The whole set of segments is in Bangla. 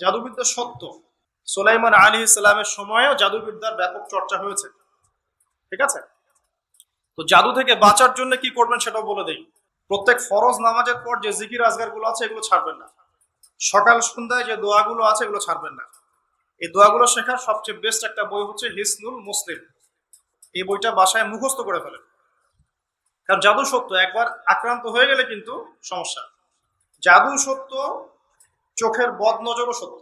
জাদুবিদ্যা সত্য। সুলাইমান আলাইহিস সালামের সময়েও জাদুবিদ্যার ব্যাপক চর্চা হয়েছে। ঠিক আছে, তো জাদু থেকে বাঁচার জন্য কি করবেন সেটাও বলে দেই। প্রত্যেক ফরজ নামাজের পর যে জিকির আজগার গুলো আছে এগুলো ছাড়বেন না। সকাল সন্ধ্যায় যে দোয়াগুলো আছে এগুলো ছাড়বেন না। এই দোয়াগুলো শেখার সবচেয়ে বেস্ট একটা বই হচ্ছে হিসনুল মুসলিম। এই বইটা বাসায় মুখস্থ করে ফেলেন, কারণ জাদু সত্য, একবার আক্রান্ত হয়ে গেলে কিন্তু সমস্যা। জাদু সত্য, চোখের বদনজরও সত্য।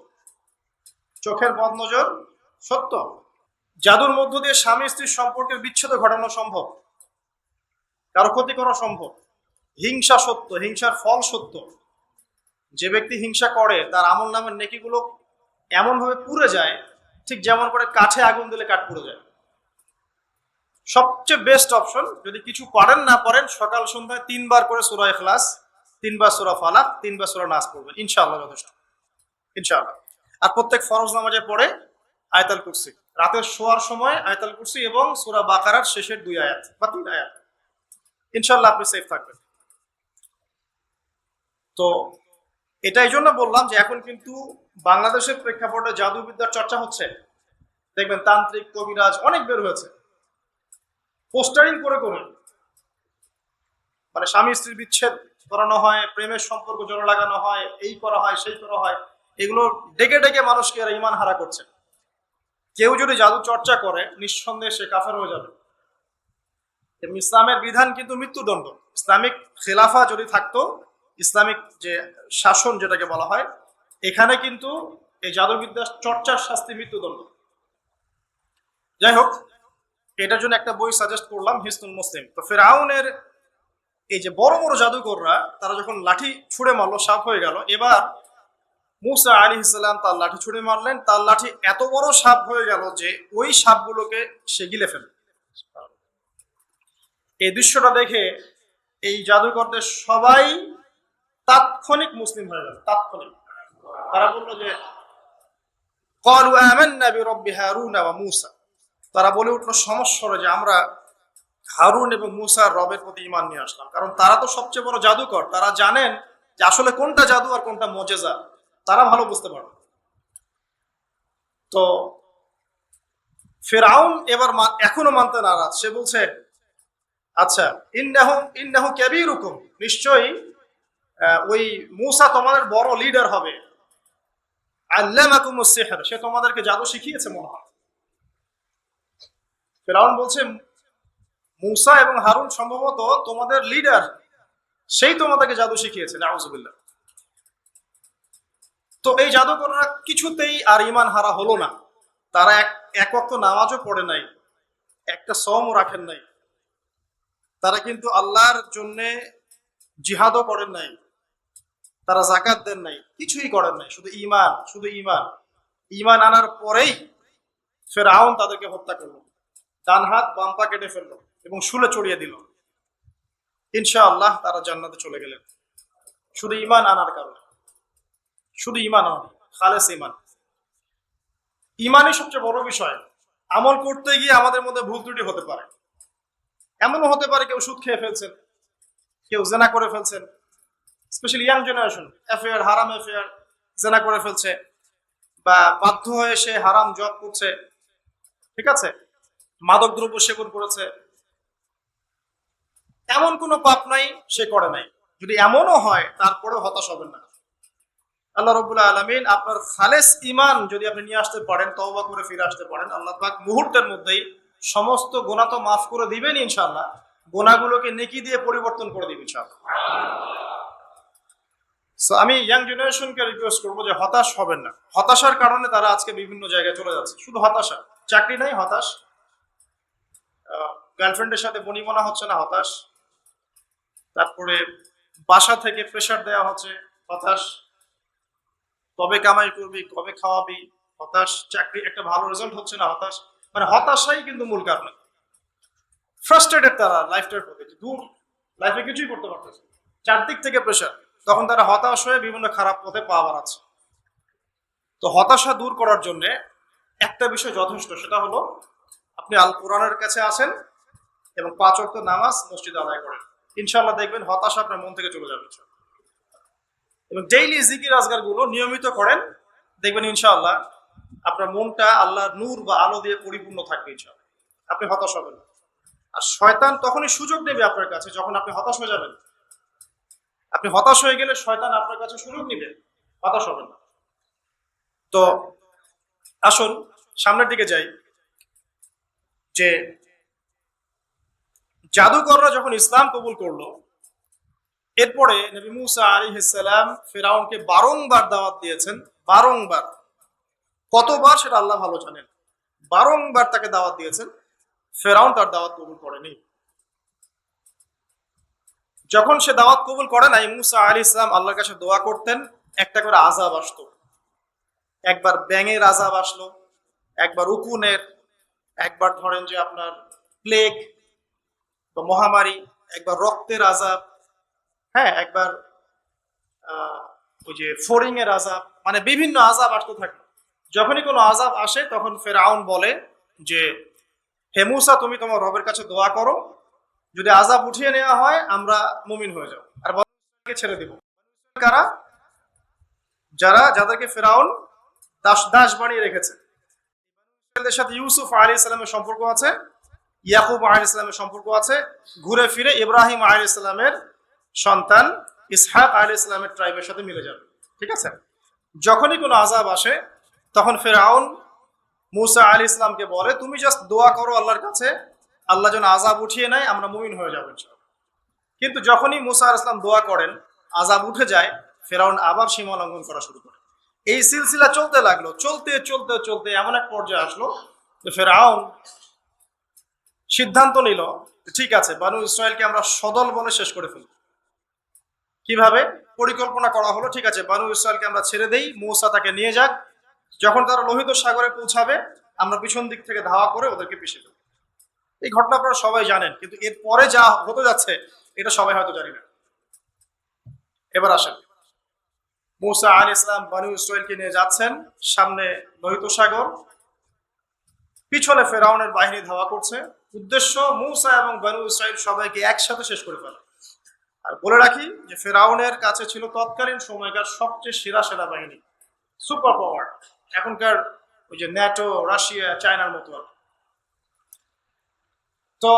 চোখের বদনজর সত্য। জাদুর মধ্য দিয়ে স্বামী স্ত্রীর সম্পর্কের বিচ্ছেদ ঘটানো সম্ভব, কারো ক্ষতি করা সম্ভব। হিংসা সত্য, হিংসার ফল সত্য। যে ব্যক্তি হিংসা করে তার আমল নামের নেকিগুলো এমন ভাবে পুড়ে যায়, ঠিক যেমন করে কাঠে আগুন দিলে কাঠ পুড়ে যায়। সবচেয়ে বেস্ট অপশন, যদি কিছু পারেন না পারেন, সকাল সন্ধ্যায় 3 বার করে সূরা ইখলাস, 3 বার সূরা ফালাক, 3 বার সূরা নাস পড়বেন, ইনশাআল্লাহ যথেষ্ট, ইনশাআল্লাহ। আর প্রত্যেক ফরজ নামাজের পরে আয়াতুল কুরসি, রাতের শোয়ার সময় আয়াতুল কুরসি এবং সূরা বাকারার শেষের 2 আয়াত বা 3 আয়াত, ইনশাআল্লাহ আপনি সেফ থাকবেন। তো এটাই জন্য বললাম যে এখন কিন্তু বাংলাদেশের প্রেক্ষাপটে জাদুবিদ্যার চর্চা হচ্ছে। দেখবেন তান্ত্রিক কবিরাজ অনেক বের হয়েছে, পোস্টারিং করে করে, মানে স্বামী স্ত্রীর বিচ্ছেদ করানো হয়, প্রেমের সম্পর্ক জোড়া লাগানো হয়, এই করা হয় সেই করা হয়, এগুলো ডেকে ডেকে মানুষকে এরা ইমান হারা করছে। কেউ যদি জাদু চর্চা করে নিঃসন্দেহে সে কাফের হয়ে যাবে। ইসলামের বিধান কিন্তু মৃত্যুদণ্ড। ইসলামিক খেলাফা যদি থাকতো, ইসলামিক যে শাসন যেটাকে বলা হয়, এখানে কিন্তু এই জাদুবিদ্যা চর্চার শাস্তি মৃত্যুদণ্ড। যাই হোক, এটার জন্য একটা বই সাজেস্ট করলাম, হিসনুল মুসলিম। তো ফিরআউনের এই যে বড় বড় জাদুকররা, তারা যখন লাঠি ছুঁড়ে মারলো সাপ হয়ে গেল, এবার মুসা আলাইহিস সালাম তার লাঠি ছুঁড়ে মারলেন, তার লাঠি এত বড় সাপ হয়ে গেল যে ওই সাপগুলোকে সে গিলে ফেলল। এই দৃশ্যটা দেখে এই জাদুকরদের সবাই তাৎক্ষণিক মুসলিম হয়ে গেল, তাৎক্ষণিক। তারা বলল যে ক্বালু আমান্না বিরাব্বি হারুন ওয়া মূসা, তারা বলে উঠলো সমস্বরে যে আমরা হারুন এবং মূসার রবের প্রতি ঈমান নিয়ে আসলাম। কারণ তারা তো সবচেয়ে বড় জাদুকর, তারা জানেন যে আসলে কোনটা জাদু আর কোনটা মুজিজা, তারা ভালো বুঝতে পারে। তো ফিরআউন এবার এখনো মানতে নারাজ। সে বলছে আচ্ছা, ইন্নাহু কাবীরুকুম, নিশ্চয়ই ওই মূসা তোমাদের বড় লিডার হবে। আল্লামাকুমুস সিহর, সে তোমাদেরকে জাদু শিখিয়েছে মনে হয়। ফিরআউন বলছে মূসা এবং হারুন সম্ভবত তোমাদের লিডার, সেই তোমাদেরকে জাদু শিখিয়েছে। নাউজুবিল্লাহ। তো এই জাদুকররা কিছুতেই আর ঈমান হারা হলো না। তারা এক ওয়াক্ত নামাজও পড়ে নাই, একটা সওমও রাখেন নাই, তারা কিন্তু আল্লাহর জন্য জিহাদও করেন নাই, তারা যাকাত দেন নাই, কিছুই করেন নাই, শুধু ঈমান, শুধু ঈমান। ঈমান আনার পরেই ফিরআউন তাদেরকে হত্যা করলো, ডান হাত বাম পা কেটে ফেললো এবং শুলে চড়িয়ে দিল। ইনশাআল্লাহ তারা জান্নাতে চলে গেলেন, শুধু ঈমান আনার কারণে, শুধু ঈমান আনা, খালেস ঈমান। ঈমানই সবচেয়ে বড় বিষয়। আমল করতে গিয়ে আমাদের মধ্যে ভুল ত্রুটি হতে পারে। এমনও হতে পারে কেউ সুদ খেয়ে ফেলছেন, কেউ জেনা করে ফেলছেন, স্পেশালি ইয়াং জেনারেশন, অ্যাফেয়ার, হারাম অ্যাফেয়ার, জেনা করে ফেলছে, বা বাধ্য হয়ে সে হারাম জব করছে, ঠিক আছে, মাদক দ্রব্য সেবন করেছে। এমন কোনো পাপ নাই সে করে নাই। যদি এমনও হয় তারপরে হতাশ হবেন না। আল্লাহ রাব্বুল আলামিন আপনার খালেস ঈমান যদি আপনি নিয়ে আসতে পারেন, তওবা করে ফিরে আসতে পারেন, আল্লাহ পাক মুহূর্তের মধ্যেই সমস্ত গুনাহ তো মাফ করে দিবেন ইনশাআল্লাহ, গুনাহগুলোকে নেকি দিয়ে পরিবর্তন করে দিবেন ইনশাআল্লাহ। সো আমি ইয়াং জেনারেশনকে রিকোয়েস্ট করবো যে হতাশ হবেন না। হতাশার কারণে তারা আজকে বিভিন্ন জায়গায় চলে যাচ্ছে, শুধু হতাশা। চাকরি নাই, হতাশ। গার্লফ্রেন্ডের সাথে বনিবনা হচ্ছে না, হতাশ। তারপরে বাসা থেকে প্রেশার দেওয়া হচ্ছে, হতাশ। কবে কামাই করবি, কবে খাওয়াবি, হতাশ। চাকরি একটা ভালো রেজাল্ট হচ্ছে না, হতাশ। মানে হতাশাই কিন্তু মূল কারণ। ফ্রাস্ট্রেটেড তারা লাইফটার প্রতি, দূর, লাইফে কিছুই করতে পারতেছে, চারদিক থেকে প্রেশার। তখন তারা হতাশ হয়ে বিভিন্ন খারাপ পথে পা বাড়াচ্ছে। তো হতাশা দূর করার জন্য একটা বিষয় যথেষ্ট, সেটা হলো আপনি আল কোরআনের কাছে আসেন এবং 5 ওয়াক্ত নামাজ মসজিদে আদায় করেন। ইনশাআল্লাহ দেখবেন হতাশা আপনার মন থেকে চলে যাবে। এবং ডেইলি জিকির আজগার গুলো নিয়মিত করেন, দেখবেন ইনশাআল্লাহ আপনার মনটা আল্লাহর নূর বা আলো দিয়ে পরিপূর্ণ থাকবে ইনশাআল্লাহ। আপনি হতাশ হবেন না। আর শয়তান তখনই সুযোগ নেবে আপনার কাছে যখন আপনি হতাশ হয়ে যাবেন। আপনি হতাশ হয়ে গেলে শয়তান আপনার কাছে সুযোগ নেবে, হতাশ হবেন না। তো আসুন সামনের দিকে যাই, যে জাদুকররা যখন ইসলাম কবুল করলো, এরপরে নবী মুসা আলাইহিস সালাম ফিরআউনকে বারংবার দাওয়াত দিয়েছেন, বারংবার। কতবার সেটা আল্লাহ ভালো জানেন। বারংবার তাকে দাওয়াত দিয়েছেন, ফিরআউন তার দাওয়াত কবুল করেনি। যখন সে দাওয়াত কবুল করে নাই, মুসা আলাইহিস সালাম আল্লাহর কাছে দোয়া করতেন, একটা করে আযাব আসতো। একবার ব্যাঙের আযাব আসলো, একবার উকুনের, একবার ধরেন যে আপনার প্লেগ বা মহামারী, একবার রক্তের আযাব, হ্যাঁ, একবার ওই যে ফড়িং এর আযাব, মানে বিভিন্ন আযাব আসতে থাকে। যখনই কোনো আযাব আসে তখন ফিরআউন বলে যে, হে মুসা, তুমি তোমার রবের কাছে দোয়া করো, যদি আযাব উঠিয়ে নেওয়া হয় আমরা মুমিন হয়ে যাব আর বনী ইসরাঈলকে ছেড়ে দিব। কারা? যাদেরকে ফিরআউন দাস বানিয়ে রেখেছে। ইসরাঈলদের সাথে ইউসুফ আলাইহিস সালামের সম্পর্ক আছে, ইয়াকুব আলাইহিস সালামের সম্পর্ক আছে, ঘুরে ফিরে ইব্রাহিম আলাইহিস সালামের সন্তান ইসহাক আলাইহিস সালামের ট্রাইবের সাথে মিলে যাবে। ঠিক আছে? যখনই কোনো আযাব আসে তখন ফিরআউন মুসা আলাইহিস সালামকে বলে, তুমি জাস্ট দোয়া করো আল্লাহর কাছে, আল্লাহ যেন আযাব উঠিয়ে নেয়, আমরা মুমিন হয়ে যাব ইনশাআল্লাহ। কিন্তু যখনই মুসা আলাইহিস সালাম দোয়া করেন, আযাব উঠে যায়, ফিরআউন আবার সীমা লঙ্ঘন করা শুরু করে। এই সিলসিলা চলতে লাগলো, চলতে চলতে চলতে এমন এক পর্যায়ে আসলো যে ফিরআউন সিদ্ধান্ত নিল, ঠিক আছে, বনী ইসরাঈলকে আমরা সদল বলে শেষ করে ফেলব। কিভাবে? পরিকল্পনা করা হলো, ঠিক আছে, বনী ইসরাঈলকে আমরা ছেড়ে দেই, মুসা তাকে নিয়ে যাক, যখন তারা লোহিত সাগরে পৌঁছাবে আমরা পিছন দিক থেকে ধাওয়া করে ওদেরকে পিষে ফেলব। এই ঘটনা আপনারা সবাই জানেন, কিন্তু এর পরে যা হতে যাচ্ছে এটা সবাই হয়তো জানি না। এবার আসেন, মুসা আলাইহিস সালাম বনী ইসরাঈলকে নিয়ে যাচ্ছেন, সামনে লোহিত সাগর, পিছনে ফিরআউনের বাহিনী ধাওয়া করছে। উদ্দেশ্য মুসা এবং বনী ইসরাঈল সবাইকে একসাথে শেষ করে ফেলা। আর বলে রাখি যে ফিরআউনের কাছে ছিল তৎকালীন সময়কার সবচেয়ে সেরা সেনাবাহিনী, সুপার পাওয়ার, এখনকার ওই যে ন্যাটো, রাশিয়া, চায়নার মতো। তো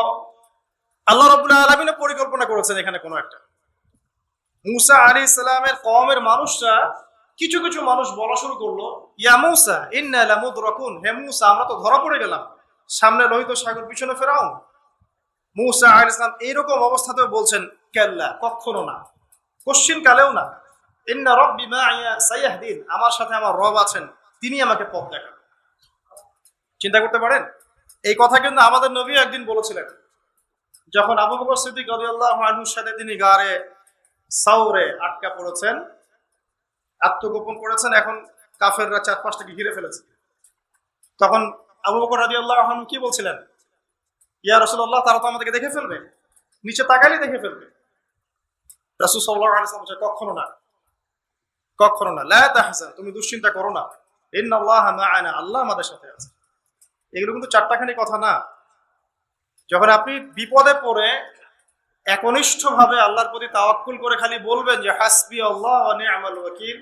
আল্লাহ রাব্বুল আলামিন পরিকল্পনা করেছেন এখানে কোনো একটা। মুসা আলাইহিস সালামের কওমের মানুষরা, কিছু কিছু মানুষ বলা শুরু করলো, ইয়া মুসা ইন্না লামুদরাকুন, হে মুসা আমরা তো ধরা পড়ে গেলাম, সামনে লোহিত সাগর, পিছনে ফিরআউন। মুসা আলাইহিস সালাম এইরকম অবস্থাতেও বলছেন, কাল্লা, কখনো না, কোশ্চিন কালেও না, ইন্না রাব্বি মা'ইয়া সায়াহদিন, আমার সাথে আমার রব আছেন, তিনি আমাকে পথ দেখাবেন। চিন্তা করতে পারেন, এই কথা কিন্তু আমাদের নবী একদিন বলেছিলেন, যখন আবু বকর সিদ্দিক রাদিয়াল্লাহু আনহুর সাথে তিনি গারে সাউরে আটকা পড়েছেন, আত্মগোপন করেছেন, এখন কাফেররা চারপাশটাকে ঘিরে ফেলেছে। তখন আবু বকর রাদিয়াল্লাহু আনহু কি বলছিলেন? ইয়া রাসূলুল্লাহ, তারা তো আমাদেরকে দেখে ফেলবে, নিচে তাকালেই দেখে ফেলবে। রাসূল সাল্লাল্লাহু আলাইহি ওয়াসাল্লাম বলেন, কখনো না, কখনো না, লা তাহজান, তুমি দুশ্চিন্তা করো না, ইন্নাল্লাহা মা'ানা, আল্লাহ আমাদের সাথে আছে। এগুলো কিন্তু চারটাখানি কথা না। যখন আপনি বিপদে পড়ে একনিষ্ঠভাবে আল্লাহর প্রতি তাওয়াক্কুল করে খালি বলবেন যে হাসবি আল্লাহ ওয়া নি'মাল ওয়াকিল,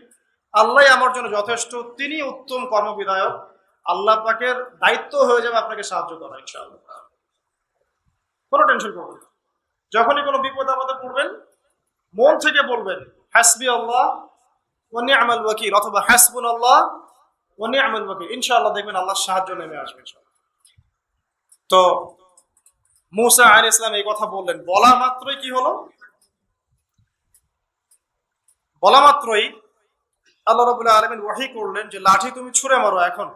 আল্লাহই আমার জন্য যথেষ্ট, তিনি উত্তম কর্মবিধায়ক, আল্লাহ পাকের দায়িত্ব হয়ে যাবে আপনাকে সাহায্য করা ইনশাআল্লাহ। কোনো টেনশন করবেন না। যখনই কোনো বিপদ আপদে পড়বেন মন থেকে বলবেন হাসবি আল্লাহ ওয়া নি'মাল ওয়াকিল, অথবা হাসবুনাল্লাহ ওয়া নি'মাল ওয়াকিল, ইনশাআল্লাহ দেখবেন আল্লাহর সাহায্য নেমে আসবে ইনশাআল্লাহ। তো মুসা আলাইহিস সালাম এই কথা বললেন, বলা মাত্রই কি হলো? বলা মাত্রই আল্লাহ রাব্বুল আলামিন ওহী করলেন যে লাঠি তুমি ছুঁড়ে মারো। এখন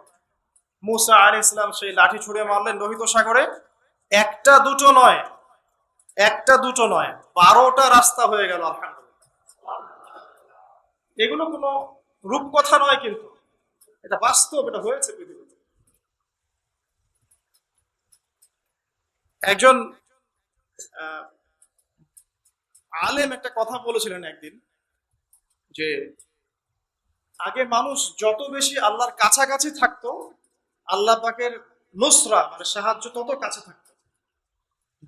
মুসা আলাইহিস সালাম সেই লাঠি ছুঁড়ে মারলেন লোহিত সাগরে। একটা দুটো নয়, একটা দুটো নয়, 12টা রাস্তা হয়ে গেল। আলহামদুলিল্লাহ, এগুলো কোনো রূপকথা নয়, কিন্তু এটা বাস্তব, এটা হয়েছে পৃথিবীতে। একজন আলেম একটা কথা বলেছিলেন একদিন, যে আগে মানুষ যত বেশি আল্লাহর কাছাকাছি থাকতো, আল্লাহ পাকের নুসরা মানে সাহায্য তত কাছে থাকতো।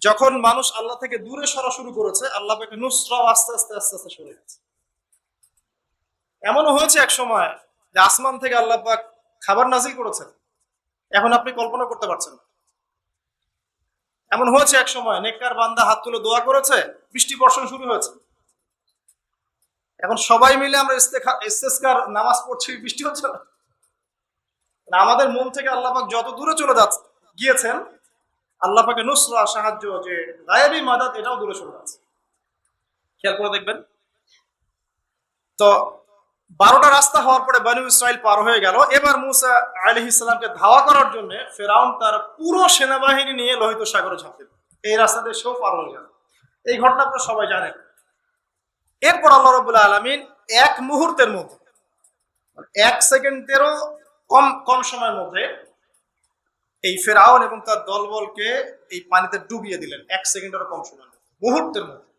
যখন মানুষ আল্লাহ থেকে দূরে সরা শুরু করেছে, আল্লাহ পাকের নুসরাও আস্তে আস্তে আস্তে আস্তে সরে গেছে। এমনও হয়েছে এক সময় যে আসমান থেকে আল্লাহ পাক খাবার নাজিল করেছেন, এখন আপনি কল্পনা করতে পারছেন না। এমন হয়েছে এক সময় নেককার বান্দা হাত তুলে দোয়া করেছে, বৃষ্টি বর্ষণ শুরু হয়েছে। এখন সবাই মিলে আমরা ইস্তেসকার নামাজ পড়ছি, বৃষ্টি হচ্ছে না। আমাদের মন থেকে আল্লাহ পাক যত দূরে চলে গিয়েছেন, আল্লাহ পাকের নুসরা, সাহায্য, যে গায়েবী মাদাত, এটাও দূরে চলে যাচ্ছে। খেয়াল করে দেখবেন। তো 12টা রাস্তা হওয়ার পরে বনু ইসরাইল পার হয়ে গেল। এবার মুসা আলাইহিস সালামকে ধাওয়া করার জন্য ফেরাউন তার পুরো সেনাবাহিনী নিয়ে লোহিত সাগরে ঝাঁপ দিল। এই রাস্তা দিয়ে সেও পার হয়ে গেল। এই ঘটনা আপনারা সবাই জানেন। এরপর আল্লাহ রাব্বুল আলামিন এক মুহূর্তের মধ্যে, 1 সেকেন্ডেরও কম সময়ের মধ্যে এই ফেরাউন এবং তার দলবলকে এই পানিতে ডুবিয়ে দিলেন। 1 সেকেন্ডেরও কম সময়ের মধ্যে, মুহূর্তের মধ্যে।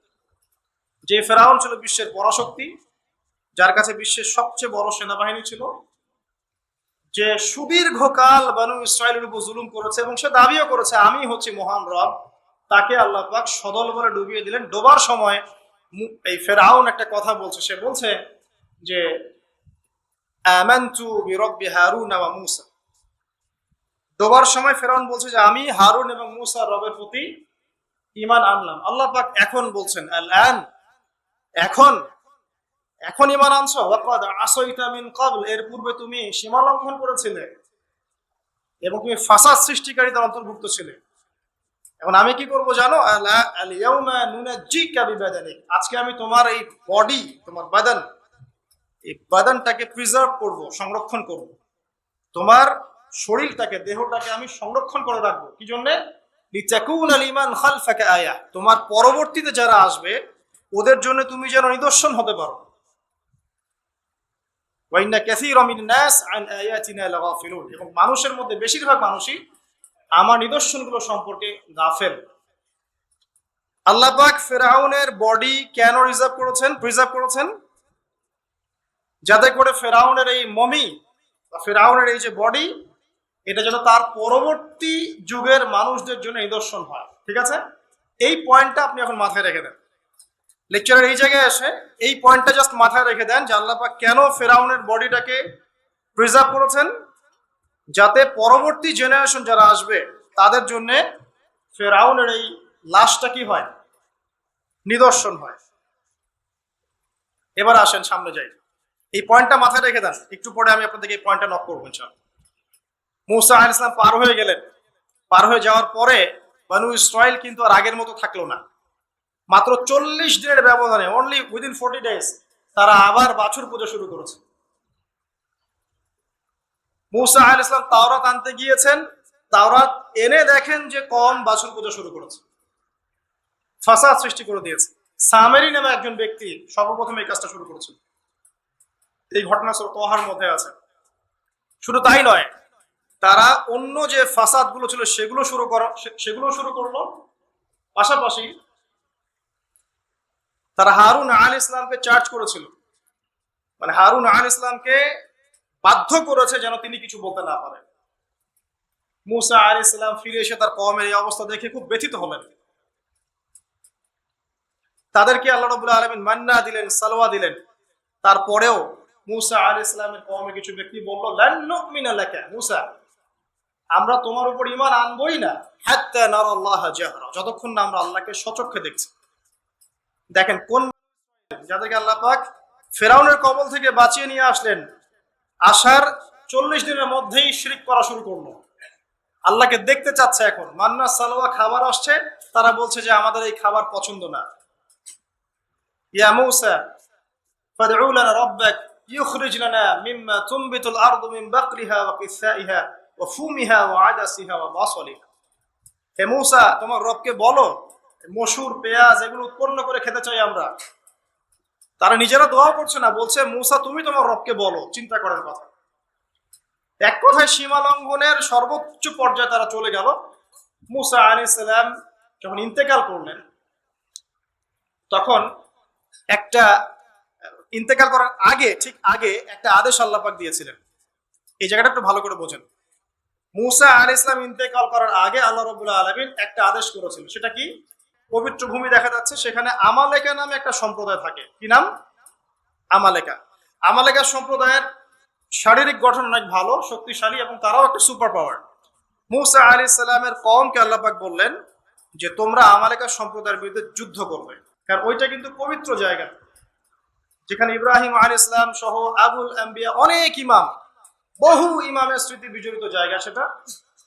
যে ফেরাউন ছিল বিশ্বের পরাশক্তি, যার কাছে বিশ্বের সবচেয়ে বড় সেনাবাহিনী ছিল, যে সুদীর্ঘকাল বনু ইসরায়েলের উপর জুলুম করেছে এবং সে দাবিও করেছে আমি হচ্ছি মহান রব, তাকে আল্লাহ পাক সদল বলে ডুবিয়ে দিলেন। ডোবার সময় এই ফেরাউন একটা কথা বলছে, সে বলছে যে আমানতু বিরব্বি হারুন ওয়া মূসা। ডোবার সময় ফেরাউন বলছে যে আমি হারুন এবং মূসার রবের প্রতি ঈমান আনলাম। আল্লাহ পাক এখন বলছেন আল-আন, এখন ঈমান আনছো, ওয়াকাদ আসাইতা মিন ক্বাবল, এর পূর্বে তুমি সীমা লঙ্ঘন করেছিলে এবং তুমি ফাসাদ সৃষ্টিকারীদের অন্তর্ভুক্ত ছিলে। এখন আমি কি করব জানো? আল ইয়াউমা নুনাজ্জিকা বিবাদানিক, আজকে আমি তোমার এই বডি, তোমার বাদান, এই বাদানটাকে প্রিজার্ভ করব, সংরক্ষণ করব। তোমার শরীরটাকে, দেহটাকে আমি সংরক্ষণ করে রাখবো। কি জন্য? লিতাকুনা লিমান খালফাকা আয়া, তোমার পরবর্তীতে যারা আসবে ওদের জন্য তুমি যেন নিদর্শন হতে পারো। ওয়া ইন্না কাসীরাম মিনান নাস আন আয়াতিনা লাগাফিলুন, এবং মানুষের মধ্যে বেশিরভাগ মানুষই আমার নিদর্শনগুলো সম্পর্কে গাফেল। আল্লাহ পাক ফেরাউনের বডি কেন প্রিজার্ভ করেছেন? যাতে করে ফেরাউনের এই মমি বা ফেরাউনের এই যে বডি, এটা যেন তার পরবর্তী যুগের মানুষদের জন্য নিদর্শন হয়। ঠিক আছে? এই পয়েন্টটা আপনি এখন মাথায় রেখে দেন। লেকচারের এই জায়গায় এসে এই পয়েন্টটা জাস্ট মাথায় রেখে দেন যে আল্লাহ পাক কেন ফেরাউনের বডিটাকে প্রিজার্ভ করেছেন, যাতে পরবর্তী জেনারেশন যারা আসবে তাদের জন্য ফেরাউনের এই লাশটা কি হয়? নিদর্শন হয়। এবার আসেন সামনে যাই, এই পয়েন্টটা মাথায় রেখে দেন। একটু পরে আমি আপনাদেরকে এই পয়েন্টটা নক করবো ইনশাআল্লাহ। মুসা আলাইহিস সালাম পার হয়ে গেলেন। পার হয়ে যাওয়ার পরে বনু ইসরাইল কিন্তু আর আগের মতো থাকলো না। মাত্র 40 দিনের ব্যবধানে, অনলি উইদিন 40 ডেজ, তারা আবার বাছুর পূজা শুরু করেছে। মুসা আলাইহিস সালাম তাওরাত আনতে গিয়েছেন, তাওরাত এনে দেখেন যে কম বাছুর পূজা শুরু করেছে, ফাসাদ সৃষ্টি করে দিয়েছে। সামেরি নামে একজন ব্যক্তি সর্বপ্রথম এই কাজটা শুরু করেছিল। এই ঘটনা সূরা তাহার মধ্যে আছে। শুধু তাই নয়, তারা অন্য যে ফাসাদ গুলো ছিল সেগুলো শুরু করলো। পাশাপাশি তারা হারুন আলাইহিস সালামকে চার্জ করেছিল, মানে হারুন আলাইহিস সালামকে বাধ্য করেছে যেন তিনি কিছু বলতে না পারেন। মুসা আলাইহিস সালাম ফিরে এসে তার কওমের এই অবস্থা দেখে খুব ব্যথিত হলেন। তাদেরকে আল্লাহ রাব্বুল আলামিন মান্না দিলেন, সালওয়া দিলেন। তারপরেও মুসা আলাইহিস সালামের কওমে কিছু ব্যক্তি বলল, লান নুমিনা লাকা মুসা, আমরা তোমার উপর ঈমান আনবই না, হাত্তা নারাল্লাহ জাহরা, যতক্ষণ না আমরা আল্লাহকে সচক্ষে দেখছি। দেখেন কোন যাদেরকে আল্লাহ পাক ফেরাউনের কবল থেকে বাঁচিয়ে নিয়ে আসলেন, আসার 40 দিনের মধ্যেই শিরক করা শুরু করলো। আল্লাহকে দেখতে চাচ্ছে। এখন মান্না সালওয়া খাবার আসছে, তারা বলছে যে আমাদের এই খাবার পছন্দ না। ইয়া মূসা ফাদউ লানা রাব্বাক ইখরিজ লানা মিম্মা তুনবিতুল আরদু মিন বাকরিহা ওয়া কিসাইহা ওয়া ফুমিহা ওয়া আদাসিহা ওয়া বাসলিহা। হে মূসা, তোমার রবকে বলো মসুর, পেঁয়াজ এগুলো উৎপন্ন করে খেতে চাই আমরা। তারা নিজেরা দোয়া করছে না, বলছে মূসা তুমি তোমার রবকে বলো। চিন্তা করার কথা। এক কথায় সীমা লঙ্ঘনের সর্বোচ্চ পর্যায়ে তারা চলে গেল। মূসা আলাইহিস সালাম যখন ইন্তেকাল করলেন, তখন ইন্তেকাল করার ঠিক আগে একটা আদেশ আল্লাহ পাক দিয়েছিলেন। এই জায়গাটা একটু ভালো করে বোঝেন। মূসা আলাইহিস সালাম ইন্তেকাল করার আগে আল্লাহ রাব্বুল আলামিন একটা আদেশ করেছিল। সেটা কি? পবিত্র ভূমি দেখা যাচ্ছে, সেখানে আমালেকা নামে একটা সম্প্রদায় থাকে। কি নাম? আমালেকা। আমালেকা সম্প্রদায়ের শারীরিক গঠন অনেক ভালো, শক্তিশালী, এবং তারাও একটা সুপার পাওয়ার। মূসা আলাইহিস সালামের কওমকে আল্লাহ পাক বললেন যে তোমরা আমালেকা সম্প্রদায়ের বিরুদ্ধে যুদ্ধ করবে, কারণ ওইটা কিন্তু পবিত্র জায়গা, যেখানে ইব্রাহিম আলাইহিস সালাম সহ আবুল আম্বিয়া অনেক ইমাম, বহু ইমামের স্মৃতি বিজড়িত জায়গা। সেটা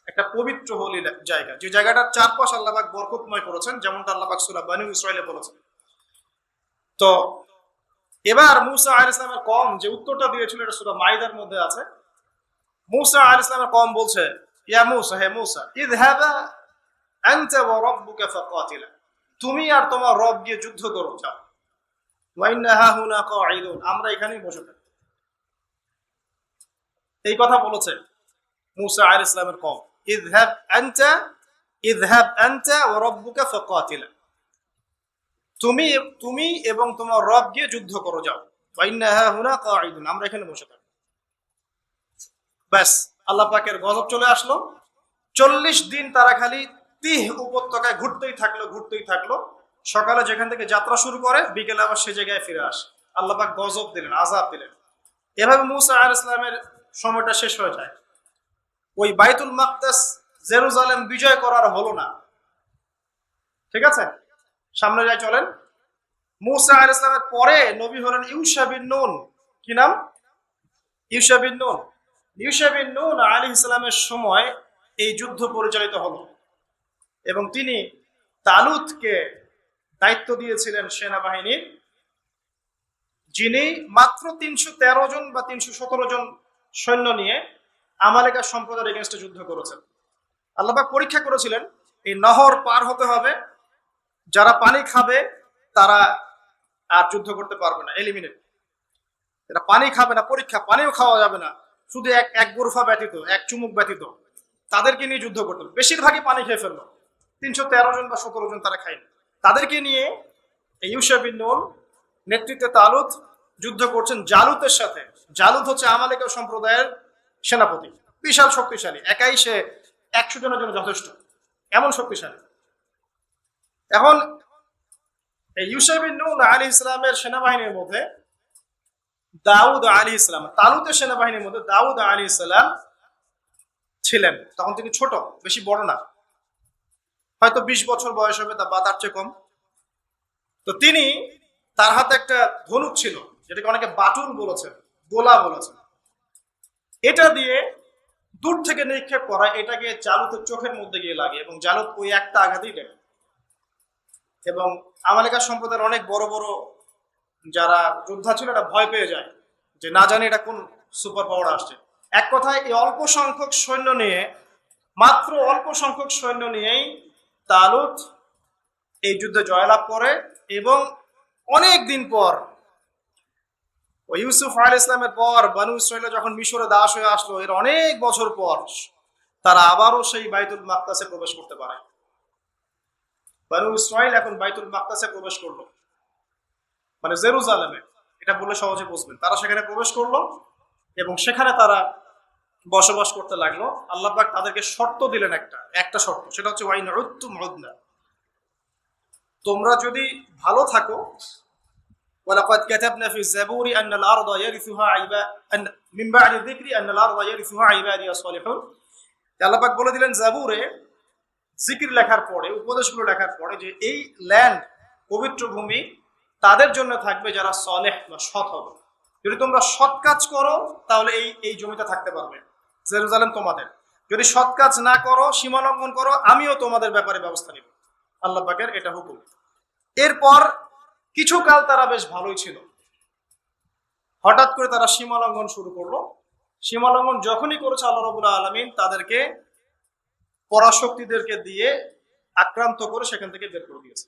একটা পবিত্র হোলি জায়গা, যে জায়গাটার চারপাশ আল্লাহ পাক বরকতময় করেছেন, যেমনটা আল্লাহ পাক সূরা বনী ইসরাঈলে বলেছেন। তো এবার মূসা আলাইহিস সালামের কওম যে উত্তরটা দিয়েছিল, এটা সূরা মাইদার মধ্যে আছে। মূসা আলাইহিস সালামের কওম বলছে, ইয়া মূসা, হে মূসা, ইযহাবা আনতা ওয়া রাব্বুকা ফাকাতিলা, তুমি আর তোমার রব গিয়ে যুদ্ধ করো, যাও। ওয়া ইন্না হাহুনা কাঈদুন, আমরা এখানেই বসে থাকি। এই কথা বলেছে মূসা আলাইহিস সালামের কওম, ইযহাব আনতা ওয়া রাব্বুকা ফাকাতিলা, তুমি এবং তোমার রব গিয়ে যুদ্ধ করো, যাও। ওয়া ইন্না হাহুনা কাঈদুন, আমরা এখানে বসে থাকি। ব্যাস, আল্লাহ পাকের গজব চলে আসলো। 40 দিন তারা খালি তিহ উপত্যকায় ঘুরতেই থাকলো। সকালে যেখান থেকে যাত্রা শুরু করে, বিকেলে আবার সে জায়গায় ফিরে আসে। আল্লাহ পাক গজব দিলেন, আযাব দিলেন। এভাবে মূসা আলাইহিস সালামের সময়টা শেষ হয়ে যায়। ওই বাইতুল মাকদাস, জেরুজালেম বিজয় করার হলো না। ঠিক আছে, সামনে যাই চলেন। মূসা আলাইহিস সালামের পরে নবী হলেন ইউশা বিন নুন। কি নাম? ইউশা বিন নুন। ইউশা বিন নুন আলাইহিস সালামের সময় এই যুদ্ধ পরিচালিত হলো, এবং তিনি তালুতকে দায়িত্ব দিয়েছিলেন সেনাবাহিনীর, যিনি মাত্র 313 জন বা 317 জন সৈন্য নিয়ে আমালেকা সম্প্রদায়ের এগেইনস্টে যুদ্ধ করেছেন। আল্লাহ পাক পরীক্ষা করেছিলেন, এই নহর পার হতে হবে, যারা পানি খাবে তারা আর যুদ্ধ করতে পারবে না, এলিমিনেট। এরা পানি খাবে না, পরীক্ষা, পানিও খাওয়া যাবে না, শুধু এক গোরফা ব্যতীত, এক চুমুক ব্যতীত, তাদেরকে নিয়ে যুদ্ধ করতে হবে। বেশিরভাগই পানি খেয়ে ফেললো, 313 জন বা 17 জন তারা খায়নি। তাদেরকে নিয়ে ইউশা বিন নুন নেতৃত্বে তালুত যুদ্ধ করছেন জালুতের সাথে। জালুত হচ্ছে আমালেকা সম্প্রদায়ের সেনাপতি, বিশাল শক্তিশালী, একাই সে 100 জনের জন্য যথেষ্ট, এমন শক্তিশালী। এখন এই ইউশা বিন নুন আলাইহিস সালামের সেনাবাহিনীর মধ্যে দাউদ আলাইহিস সালাম, তালুতের সেনাবাহিনীর মধ্যে দাউদ আলাইহিস সালাম ছিলেন। তখন তিনি ছোট, বেশি বড় না, হয়তো 20 বছর বয়স হবে বা তার চেয়ে কম। তো তিনি, তার হাতে একটা ধনুক ছিল, যেটাকে অনেকে বাটুল বলেছেন, গোলা বলেছেন। এটা দিয়ে দূর থেকে নিক্ষেপ করা, এটাকে জালুতের চোখের মধ্যে গিয়ে লাগে, এবং জালুত ওই একটা আঘাতেই দেয়। এবং আমালেকা সম্প্রদায়ের অনেক বড় বড় যারা যোদ্ধা ছিল, এটা ভয় পেয়ে যায় যে না জানি এটা কোন সুপার পাওয়ার আসছে। এক কথায় এই অল্প সংখ্যক সৈন্য নিয়ে, মাত্র অল্প সংখ্যক সৈন্য নিয়েই তালুত এই যুদ্ধে জয়লাভ করে। এবং অনেক দিন পর, ওই ইউসুফ আলাইহিস সালামের পর বনু ইসরাঈল যখন মিশরে দাস হয়ে আসলো, এর অনেক বছর পর তারা আবারও সেই বাইতুল মাকদাসে প্রবেশ করতে পারে। বনু ইসরাঈল এখন বাইতুল মাকদাসে প্রবেশ করলো, মানে জেরুজালেমে, এটা বলে সহজে বুঝবেন। তারা সেখানে প্রবেশ করলো এবং সেখানে তারা বসবাস করতে লাগলো। আল্লাহ পাক তাদেরকে শর্ত দিলেন, একটা শর্ত, সেটা হচ্ছে ওয়াইন উদ্তুম উদনা, তোমরা যদি ভালো থাকো, ওয়ালাকাদ কাতাবনা ফি যাবুরি আন্নাল আরদা ইয়ারিসুহা মিন বা'দি যিকরি আন্নাল আরদা ইয়ারিসুহা ইবাদিয়াস সালিহুন। আল্লাহ পাক বলে দিলেন যাবুরে, জিকির লেখার পরে, উপদেশগুলো লেখার পরে, যে এই ল্যান্ড, পবিত্র ভূমি, তাদের জন্য থাকবে যারা সালেহ বা সৎ হবে। যদি তোমরা সৎ কাজ করো তাহলে এই জমিতে থাকতে পারবে, জেরুজালেম তোমাদের। যদি সৎ কাজ না করো, সীমা লঙ্ঘন করো, আমিও তোমাদের ব্যাপারে ব্যবস্থা নিব। আল্লাহ পাকের এটা হুকুম। এরপর কিছুকাল তারা বেশ ভালোই ছিল, হঠাৎ করে তারা সীমা লঙ্ঘন শুরু করলো। সীমা লঙ্ঘন যখনই করেছে, আল্লাহ রাব্বুল আলামিন তাদেরকে পরাশক্তিদেরকে দিয়ে আক্রান্ত করে সেখান থেকে বের করে দিয়েছে।